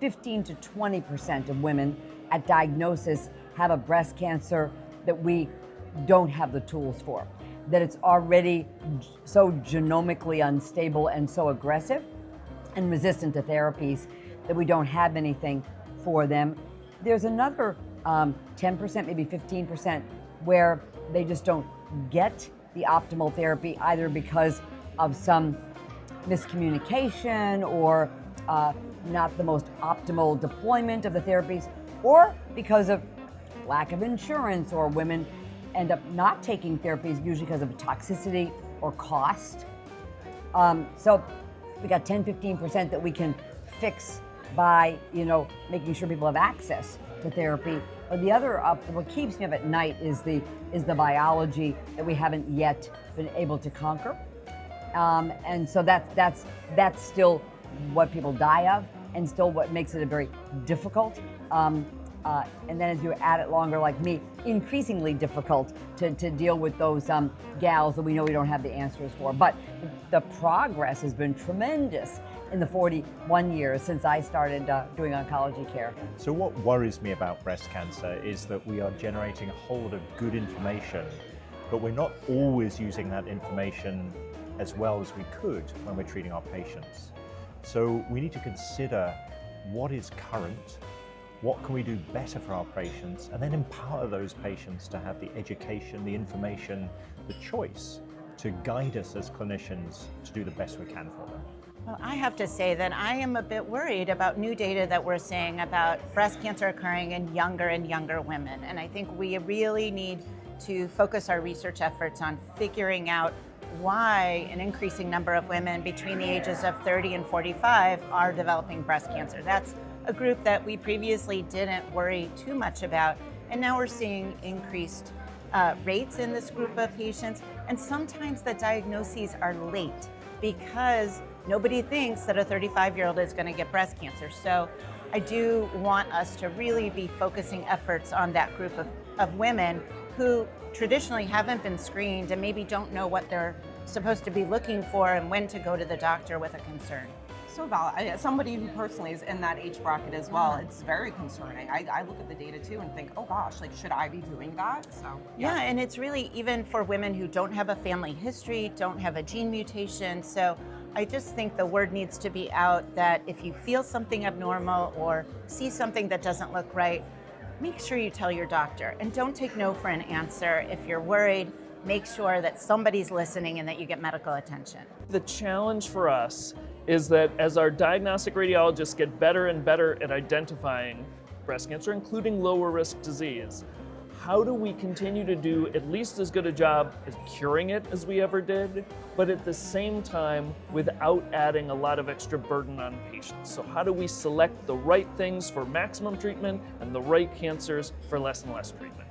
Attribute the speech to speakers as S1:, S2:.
S1: 15 to 20% of women at diagnosis have a breast cancer that we don't have the tools for, that it's already so genomically unstable and so aggressive and resistant to therapies that we don't have anything for them. There's another 10%, maybe 15%, where they just don't get the optimal therapy, either because of some miscommunication or not the most optimal deployment of the therapies, or because of lack of insurance, or women end up not taking therapies usually because of toxicity or cost. So we got 10-15% that we can fix by making sure people have access to therapy. But the other, what keeps me up at night is the biology that we haven't yet been able to conquer, and so that's still what people die of, and still what makes it a very difficult. And then as you add it longer, like me, increasingly difficult to deal with those gals that we know we don't have the answers for. But the progress has been tremendous in the 41 years since I started doing oncology care.
S2: So what worries me about breast cancer is that we are generating a whole lot of good information, but we're not always using that information as well as we could when we're treating our patients. So we need to consider what is current, what can we do better for our patients, and then empower those patients to have the education, the information, the choice to guide us as clinicians to do the best we can for them.
S3: Well, I have to say that I am a bit worried about new data that we're seeing about breast cancer occurring in younger and younger women. And I think we really need to focus our research efforts on figuring out why an increasing number of women between the ages of 30 and 45 are developing breast cancer. That's a group that we previously didn't worry too much about, and now we're seeing increased rates in this group of patients, and sometimes the diagnoses are late because nobody thinks that a 35-year-old is going to get breast cancer. So I do want us to really be focusing efforts on that group of women who traditionally haven't been screened and maybe don't know what they're supposed to be looking for and when to go to the doctor with a concern.
S4: So Val, as somebody who personally is in that age bracket as well, it's very concerning. I look at the data too and think, oh gosh, like, should I be doing that? So
S3: yeah, and it's really even for women who don't have a family history, don't have a gene mutation. So I just think the word needs to be out that if you feel something abnormal or see something that doesn't look right, make sure you tell your doctor, and don't take no for an answer. If you're worried, make sure that somebody's listening and that you get medical attention.
S5: The challenge for us is that as our diagnostic radiologists get better and better at identifying breast cancer, including lower risk disease, how do we continue to do at least as good a job at curing it as we ever did, but at the same time without adding a lot of extra burden on patients? So how do we select the right things for maximum treatment and the right cancers for less and less treatment?